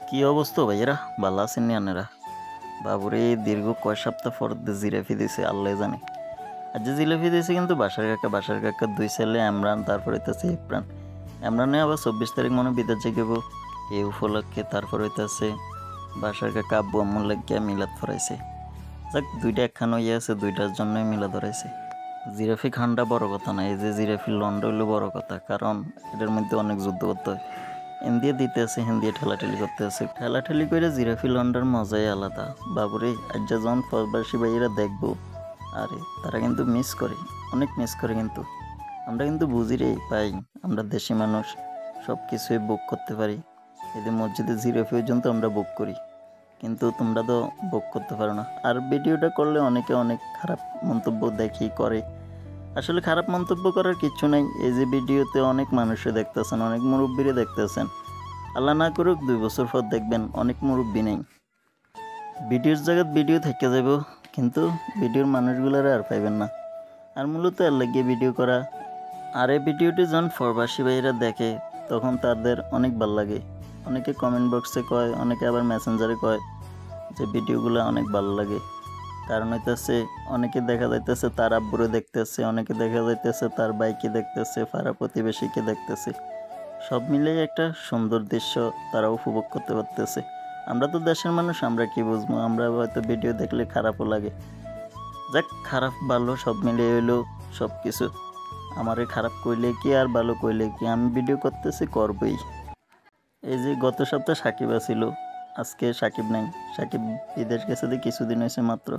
কি অবস্থা ভাইয়েরা? ভালো আছেন নি আপনারা? বাবুরে দীর্ঘ কয় সপ্তাহ পর জিলাপি দিছে আল্লাহ জানে। আর যে জিলাপি দিয়েছে কিন্তু বাসার কাকা দুই ছেলে এমরান, তারপরে হইতেছে ইমরান। এমরানে আবার 24 তারিখ মনে হয় বিদেশ যাইব এই উপলক্ষে। তারপর হইতেছে বাসার কাকা আব্বু আম্মুর লাগিয়া মিলাদ ফরাইছে। যাক, দুইটা একখান হইয়া আছে, দুইটার জন্যই মিলাদ ধরাইছে। জিরাফি খানটা বড় কথা না, এই যে জিরাফি লন্ড হইলো বড় কথা, কারণ এটার মধ্যে অনেক যুদ্ধ করতে হয়। হিন্দিয়ে দিতে আছে, হিন্দিয়ে ঠেলাঠেলি করতে আছে, ঠেলাঠেলি করে জিরাফি লন্ডার মজাই আলাদা। বাবুরে আজ যখন প্রবাসী ভাইয়েরা দেখবো, আরে তারা কিন্তু মিস করে, অনেক মিস করে। কিন্তু আমরা কিন্তু বুঝি রে পাই, আমরা দেশি মানুষ সব কিছুই বুক করতে পারি। এদের মসজিদে জিরাফি পর্যন্ত আমরা বুক করি, কিন্তু তোমরা তো বুক করতে পারো না। আর ভিডিওটা করলে অনেকে অনেক খারাপ মন্তব্য দেখি করে। আসলে খারাপ মন্তব্য করার কিছু নেই। এই যে ভিডিওতে অনেক মানুষে দেখতেছেন, অনেক মুরব্বীরে দেখতেছেন। আল্লাহ না করুক 2 বছর পর দেখবেন অনেক মুরব্বী নেই, ভিডিওর জায়গায় ভিডিও থেকে যাব, কিন্তু ভিডিওর মানুষগুলোর আর পাইবেন না। আর মূলত এর লাগিয়ে ভিডিও করা। আর এই ভিডিওটি যখন প্রবাসী ভাইয়েরা দেখে তখন তাদের অনেক ভালো লাগে। অনেকে কমেন্ট বক্সে কয়, অনেকে আবার মেসেঞ্জারে কয় যে ভিডিওগুলো অনেক ভালো লাগে। কারণ হইতেছে অনেকে দেখা যাইতেছে তার আব্বুরে দেখতেছে, অনেকে দেখা যাইতেছে তার বাইকে দেখতেছে, পাড়া প্রতিবেশীকে দেখতেছে। সব মিলেই একটা সুন্দর দৃশ্য তারা উপভোগ করতে পারতেছে। আমরা তো দেশের মানুষ, আমরা কি বুঝবো? আমরা হয়তো ভিডিও দেখলে খারাপও লাগে। যাক, খারাপ ভালো সব মিলিয়ে হইলো সব কিছু। আমারে খারাপ কইলে কি আর ভালো কইলে কি, আমি ভিডিও করতেছি, করবই। এই যে গত সপ্তাহ সাকিব আছিল, আজকে সাকিব নাই। সাকিব বিদেশ গেছে, কিছুদিন হয়েছে মাত্র।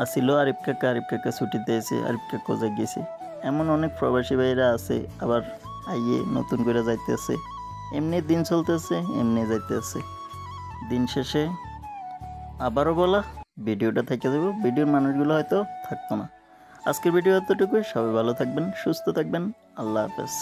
আসিল আরিফ কাকা ছুটিতে এসে আরিফ কাকা কোথায় গেছে। এমন অনেক প্রবাসী ভাইরা আছে, আবার আইয়ে নতুন করে যাইতেছে। এমনি দিন চলতেছে, এমনি যাইতেছে। দিন শেষে আবারও বলা, ভিডিওটা থেকে দেবো, ভিডিওর মানুষগুলো হয়তো থাকতো না। আজকের ভিডিও এতটুকুই। সবাই ভালো থাকবেন, সুস্থ থাকবেন। আল্লাহ হাফেজ।